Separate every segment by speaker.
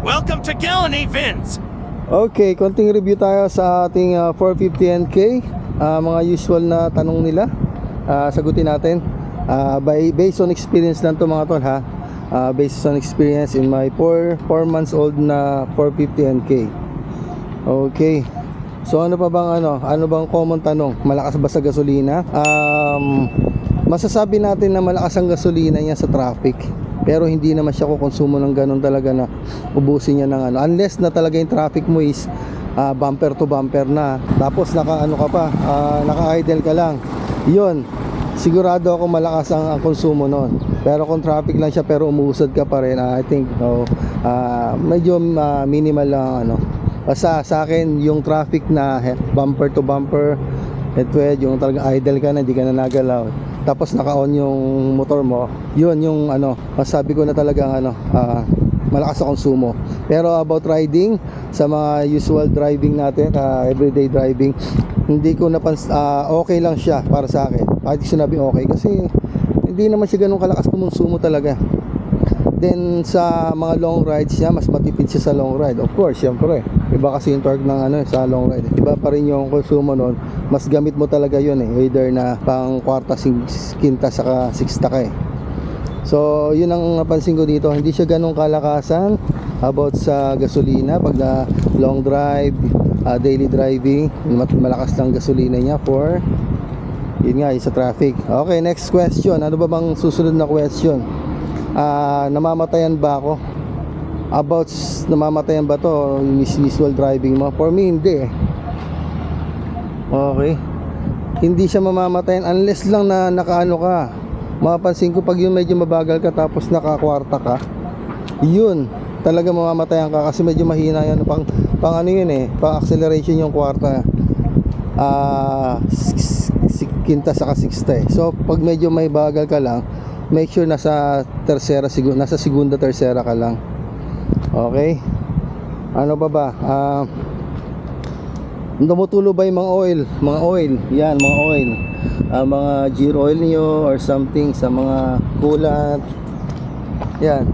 Speaker 1: Welcome to Gallon Vince.
Speaker 2: Okay, konting review tayo sa ating 450 NK. Mga usual na tanong nila, sagutin natin. Based on experience lang to mga tol ha. Based on experience in my 4 months old na 450 NK. Okay. So ano pa bang ano bang common tanong? Malakas ba sa gasolina? Masasabi natin na malakas ang gasolina niya sa traffic. Pero hindi naman siya kukonsumo ng ganun talaga na ubusin niya ng unless na talaga yung traffic mo is bumper to bumper na. Tapos naka-idle ka lang. 'Yun. Sigurado ako malakas ang konsumo noon. Pero kung traffic lang siya pero umuusad ka pa rin, I think medyo minimal lang Basta sa akin yung traffic na bumper to bumper, yung talaga idle ka na, hindi ka na nagalaw. Tapos naka-on yung motor mo, yun yung masabi ko na talagang malakas sa konsumo. Pero about riding, sa mga usual driving natin, everyday driving, hindi ko okay lang siya para sa akin. Bakit sinabi okay? Kasi hindi naman siya ganun kalakas kumonsumo talaga. Then sa mga long rides niya, mas matipid siya sa long ride. Of course, syempre, iba kasi yung torque ng sa long ride. Iba pa rin yung konsumo noon. Mas gamit mo talaga yun either na pang kwarta, quinta, saka sixta ka So yun ang napansin ko dito. Hindi siya ganun kalakasan about sa gasolina. Pag na long drive, daily driving, malakas lang gasolina niya for yun nga, sa traffic. Okay, next question. Ano ba bang susunod na question? Namamatayan ba ako? About namamatayan ba to usual driving mo? For me hindi Okay, hindi siya mamamatayan unless lang na nakaano ka. Mapapansin ko pag yung medyo mabagal ka tapos nakakwarta ka, yun talaga mamamatayan ka kasi medyo mahina yan pang pang acceleration yung kwarta, quinta saka sixta So pag medyo may bagal ka lang, make sure nasa segunda tercera ka lang. Okay, ano ba tumutulo ba yung mga oil yan, mga oil, mga gear oil niyo or something sa mga coolant yan.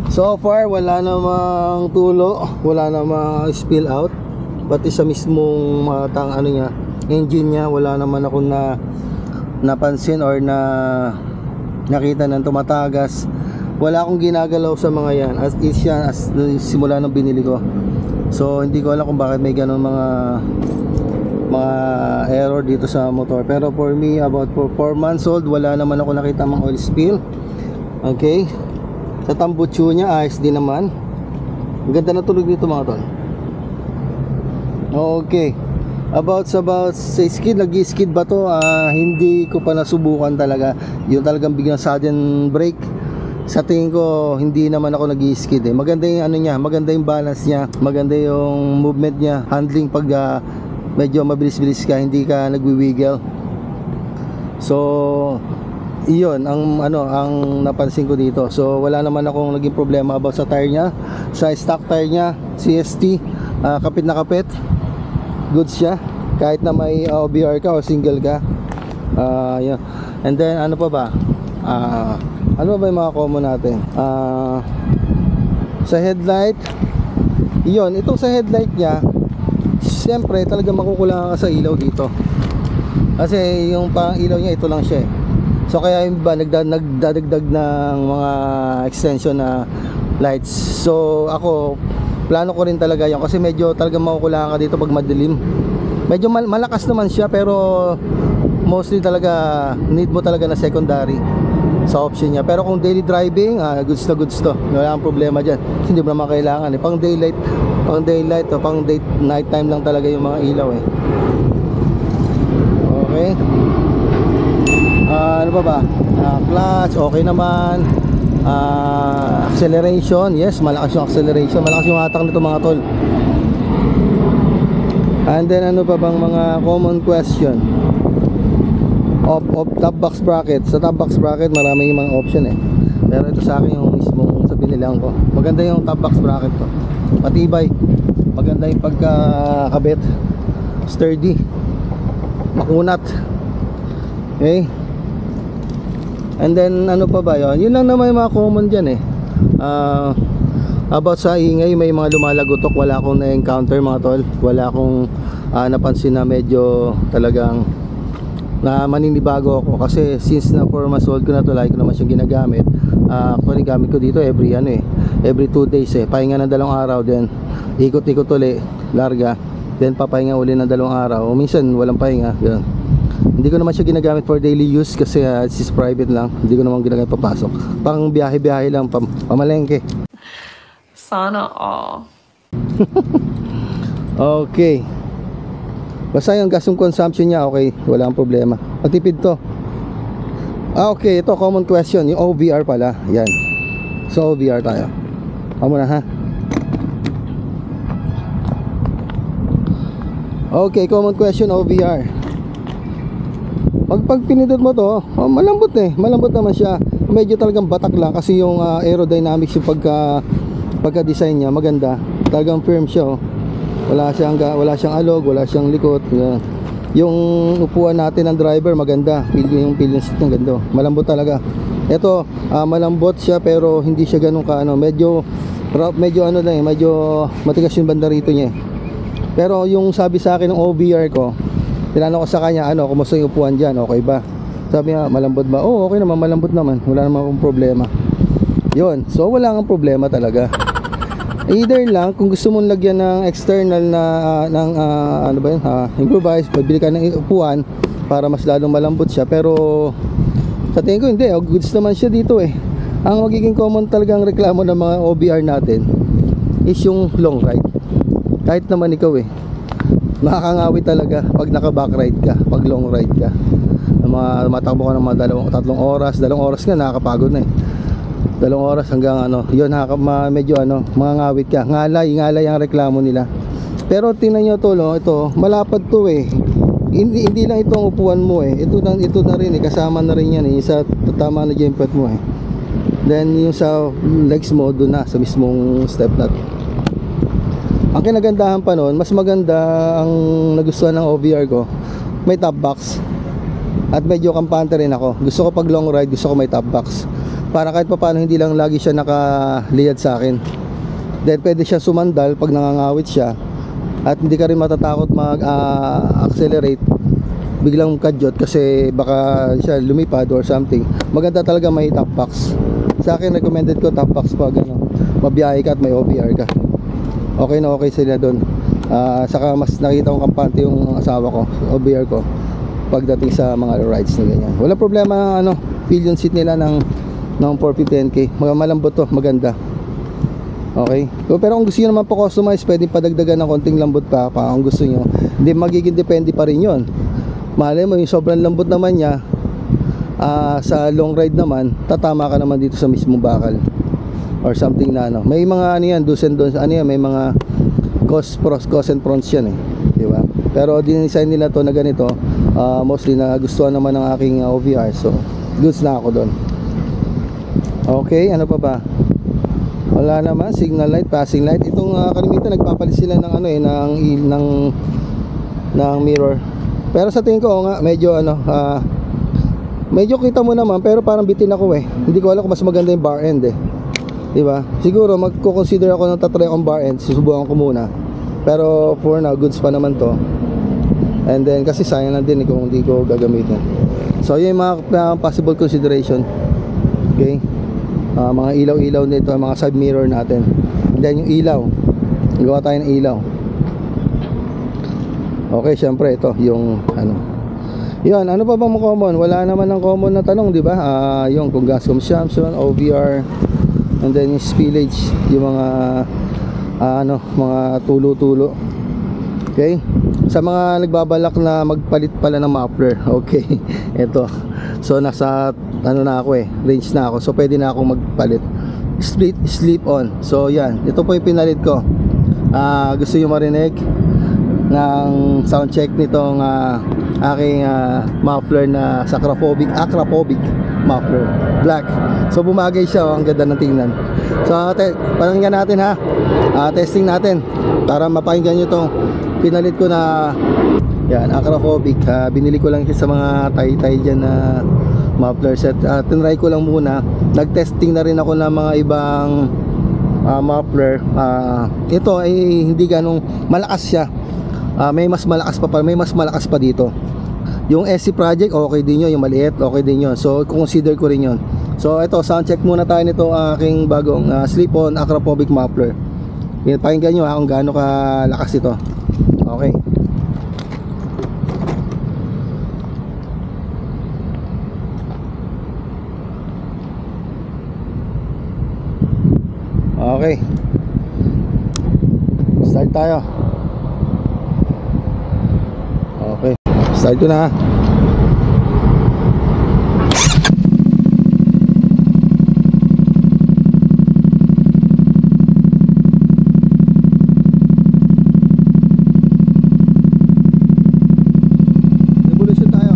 Speaker 2: So far wala namang tulo, wala namang spill out, pati sa mismong engine niya wala naman ako napansin or nakita ng tumatagas. Wala akong ginagalaw sa mga yan as is yan as simula nung binili ko. So hindi ko alam kung bakit may ganun mga error dito sa motor. Pero for me, about 4 months old, wala naman ako nakita mga oil spill. Okay, sa tambucho niya ayos din naman. Ang ganda na tulog dito mga tol. Okay, about sa skid, nag-skid ba to? Hindi ko pa nasubukan talaga. Yung talagang biglang sudden brake, sa tingin ko hindi naman ako nag-skid Maganda yung niya, maganda yung balance niya, maganda yung movement niya, handling pag medyo mabilis-bilis ka, hindi ka nagwi-wiggle. So iyon ang ang napansin ko dito. So wala naman akong naging problema about sa tire niya. Sa stock tire niya, CST, kapit na kapit, goods siya kahit na may OBR ka o single ka. Yeah. And then ano pa ba? Ano ba yung mga common natin? Sa headlight, itong sa headlight niya, siyempre talaga makukulangan ka sa ilaw dito. Kasi yung pang ilaw niya, ito lang siya So kaya yung iba nagdadagdag ng mga extension na lights. So ako, plano ko rin talaga yun kasi medyo talaga makukulangan ka dito pag madilim. Medyo malakas naman siya pero mostly talaga need mo talaga na secondary sa option niya. Pero kung daily driving, goods na goods to. Wala kang problema dyan. Hindi mo naman kailangan Pang daylight o pang night time lang talaga yung mga ilaw Okay. Ano pa ba? Clutch, okay naman. Acceleration, yes, malakas yung acceleration. Malakas yung hatak nito mga tol. And then ano pa bang mga common question? Of top box bracket. Sa top box bracket maraming mga option Pero ito sa akin yung mismong sa binilang ko. Maganda yung top box bracket ko. Matibay. Maganda yung pagkakabit. Sturdy. Makunat. Okay. And then ano pa ba yun? Yun lang naman yung mga common dyan About sa ingay, may mga lumalagotok, wala akong na-encounter mga tol. Wala akong napansin na medyo talagang na maninibago ako, kasi since na 4 months old ko na to, lagi ko naman siyang ginagamit. Actually gamit ko dito every every 2 days pahinga ng 2 araw, then ikot-ikot uli, larga, then papahinga uli ng 2 araw, o minsan walang pahinga, yun. Hindi ko naman siya ginagamit for daily use kasi this is private lang, hindi ko naman ginagamit papasok, pang biyahe-biyahe lang, pamalengke.
Speaker 3: Sana all.
Speaker 2: Okay, basta yung gas consumption niya, okay, wala ang problema, matipid to. Okay, ito common question, yung OVR pala, yan. So OVR tayo, ako muna ha. Okay, common question, OVR. Pag pinindot mo to, malambot malambot naman siya. Medyo talagang batak lang kasi yung aerodynamics, yung pagka design niya maganda, talagang firm siya. Wala siyang alog, wala siyang likot. Yung upuan natin ng driver maganda, yung pillion seat ng ganda, malambot talaga. Ito malambot siya pero hindi siya ganun ka medyo medyo matigas yung banda rito niya. Pero yung sabi sa akin ng OVR ko, tinanong ko sa kanya, kumusta yung upuan dyan, okay ba? Sabi niya, malambot ba? Oo, okay naman, malambot naman, wala naman akong problema. Yun, so wala kang problema talaga. Either lang, kung gusto mong lagyan ng external na improvise, magbili ka ng upuan para mas lalong malambot siya. Pero sa tingin ko hindi, goods naman siya dito Ang magiging common talagang reklamo ng mga OBR natin is yung long ride. Kahit naman ikaw makakangawit talaga pag naka back ride ka, pag long ride ka. Matakbo ka ng mga 2-3 oras, 2 oras nga nakakapagod na 2 oras hanggang yun, medyo mga ngawit ka, ngalay ang reklamo nila. Pero tingnan nyo to, ito malapad to hindi lang itong upuan mo ito na rin kasama na rin yan sa tama na jempet mo then yung sa legs mo doon na sa mismong step nut. Ang kinagandahan pa noon, mas maganda ang nagustuhan ng OVR ko, may top box. At medyo kampante rin ako. Gusto ko pag long ride, gusto ko may top box. Para kahit paano hindi lang lagi siya nakaliyad sa akin. Then pwede siya sumandal pag nangangawit siya. At hindi ka rin matatakot mag-accelerate biglang kadyot kasi baka siya lumipad or something. Maganda talaga may top box. Sa akin recommended ko top box pag mabiyahe ka at may OVR ka. Okay na okay sila doon. Saka mas nakita kong kampante yung asawa ko, OVR ko, pagdating sa mga rides na ganyan. Wala problema pillion seat nila ng 450NK. Malambot to, maganda. Okay. Pero kung gusto niyo naman pa customize, pwedeng padagdagan ng konting lambot pa kung gusto niyo. Hindi magiging depende pa rin 'yon. Malay mo yung sobrang lambot naman niya, sa long ride naman, tatama ka naman dito sa mismong bakal or something na may mga yan, do's and don'ts, may mga cost and pros yan di ba? Pero dinesign nila to na ganito, mostly na gustuhan naman ng aking OVR, so goods na ako doon. Okay, ano pa ba? Wala naman, signal light, passing light. Itong kalimitan nagpapalit sila ng ng mirror. Pero sa tingin ko nga medyo medyo kita mo naman, pero parang bitin ako Hindi ko alam kung mas maganda yung bar end diba? Siguro magko-consider ako ng tatry akong bar end, susubukan ko muna. Pero for now, goods pa naman to. And then kasi sayang lang din kung hindi ko gagamitin. So yun yung mga possible consideration. Okay, mga ilaw-ilaw nito, mga side mirror natin. And then yung ilaw, gawa tayo ng ilaw. Okay, syempre ito yung yun, ano pa bang common? Wala naman ng common na tanong, di ba? Yung kung gas consumption, OVR, and then yung spillage, yung mga mga tulo-tulo. Okay? Sa mga nagbabalak na magpalit pala ng muffler, okay. Ito. So nasa na ako range na ako. So pwede na akong magpalit. Sleep on. So yan, ito po yung pinalit ko. Gusto niyo marinig ng sound check nitong aking muffler na acrophobic muffler, black. So bumagay siya, ang ganda ng tingnan. So pakinggan natin ha. Testing natin para mapakinggan nyo itong pinalit ko na yan, acrophobic. Binili ko lang sa mga tay-tay dyan na muffler set. Tinry ko lang muna. Nag-testing na rin ako ng mga ibang muffler. Ito ay hindi ganong malakas siya. May mas malakas pa dito. Yung SC Project okay din yun, yung maliit okay din yun. So consider ko rin yun. So ito, sound check muna tayo nito aking bagong slip-on acrophobic muffler. Pakinggan nyo kung gaano kalakas ito. Okay. Okay. Start tayo. Okay. Start ko na. Revolution tayo.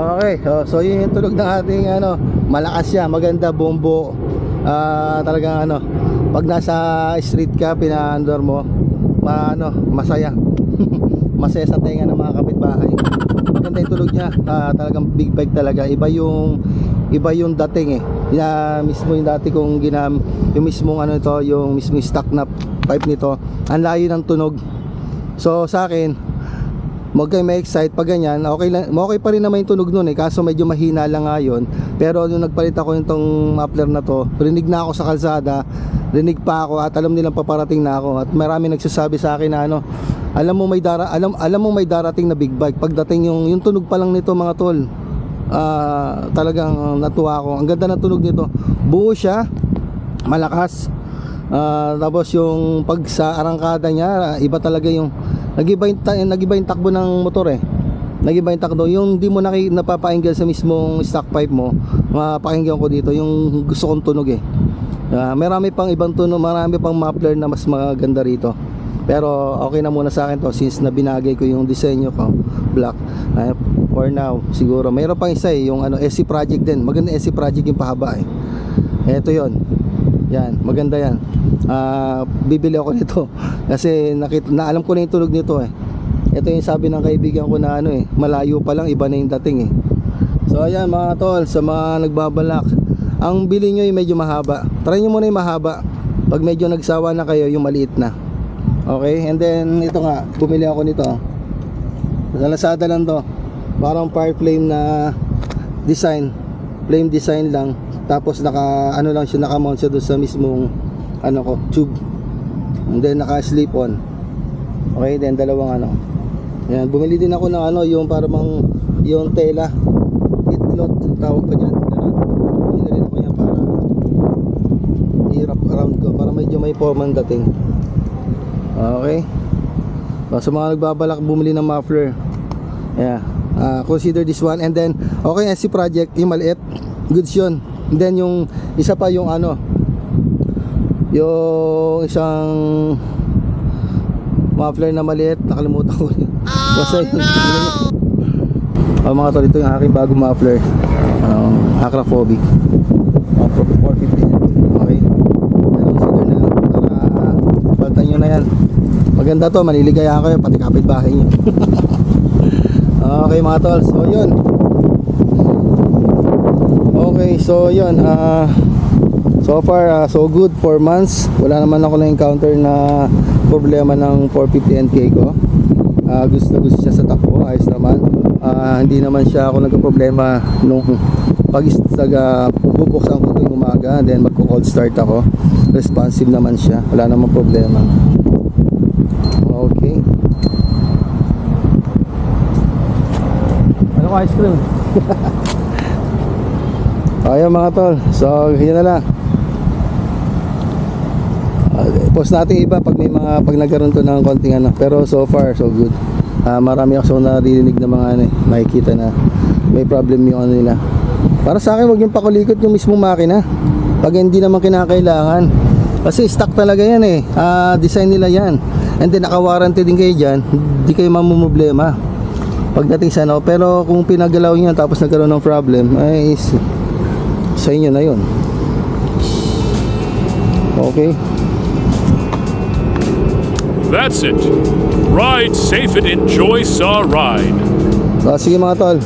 Speaker 2: Okay, so yun yung tulog ng ating malakas siya, maganda, bombo. Talagang pag nasa street ka, pinaandar mo, masaya. Masaya sa tenga ng mga kapitbahay. Maganda yung tulog niya, talagang big bag talaga. Iba yung dating mismo yung dati kong yung mismong yung mismong stock na pipe nito. Ang layo ng tunog. So sa akin, huwag kayo ma-excite pag ganyan. Okay pa rin naman yung tunog nun kaso medyo mahina lang nga yun. Pero nung nagpalit ako itong muffler na to, rinig na ako sa kalsada, rinig pa ako at alam nilang paparating na ako. At marami nagsasabi sa akin na alam mo may darating na big bike. Pagdating yung tunog pa lang nito mga tol, talagang natuwa ako. Ang ganda ng tunog nito, buo siya, malakas. Tapos yung pag sa arangkada niya, iba talaga yung nagiba yung takbo ng motor nagiba yung takbo, yung di mo napapakinggan sa mismong stock pipe mo, mapakinggan ko dito yung gusto kong tunog marami pang ibang tunog, marami pang muffler na mas maganda rito, pero okay na muna sa akin to since na binagay ko yung disenyo ko black for now. Siguro mayroon pang isa yung SC Project din, maganda SC Project yung pahaba eto yon, yan, maganda yan. Bibili ako nito kasi alam ko na yung tunog nito Ito yung sabi ng kaibigan ko na malayo pa lang iba na yung dating So ayan mga tol, sa mga nagbabalak, ang bili nyo yung medyo mahaba. Try nyo muna yung mahaba. Pag medyo nagsawa na kayo, yung maliit na. Okay, and then ito nga, bumili ako nito. Sa Lazada lang to. Parang fire flame na design, flame design lang. Tapos lang siya, naka-mount siya doon sa mismong tube. And then naka-slip on. Okay, then dalawang Ayan, bumili din ako ng yung parang yung tela, itlot tawag pa diyan. Bumili din ako yan para i-wrap around ko para medyo may forman dating. Okay. So, sa mga nagbabalak bumili ng muffler, consider this one. And then okay, SC Project yung maliit, goods yun. And then yung isa pa yung yung isang muffler na maliit, nakalimutan ko yun. Mga tol, ito yung aking bagong muffler, acrophobic 450. Okay, consider na lang para paltan nyo na yan. Maganda to, maliligaya kayo pati kapitbahay nyo. Okay mga tol, so yun. Okay, so yun, so far so good, 4 months. Wala naman ako na-encounter na problema ng 450 NK ko. Gusto siya sa takbo, ayos naman. Hindi naman siya ako nagka-problema nung bubuksan ko tuwing umaga, then magko-cold start ako. Responsive naman siya, wala namang problema. Okay. Ano ko ice cream? Ayan mga tol, so yun na lang. Post natin iba pag may pag nagkaroon to ng konting pero so far so good. Marami ako naririnig na mga ano, makikita na may problem yung ano nila. Para sa akin, wag yung pakulikot yung mismong makina pag hindi naman kinakailangan, kasi stock talaga yan eh. Design nila yan, and then naka-warranty din kayo dyan, hindi kayo mamumblema pagdating sa ano. Pero kung pinagalaw nyo tapos nagkaroon ng problem, ay sa inyo na yun. Okay,
Speaker 4: That's it. Ride safe and enjoy sa ride.
Speaker 2: sige mga tol.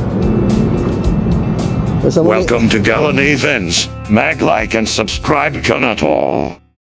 Speaker 2: Basta muli.
Speaker 1: Welcome to Galen Events. Mag, like, and subscribe ka na to.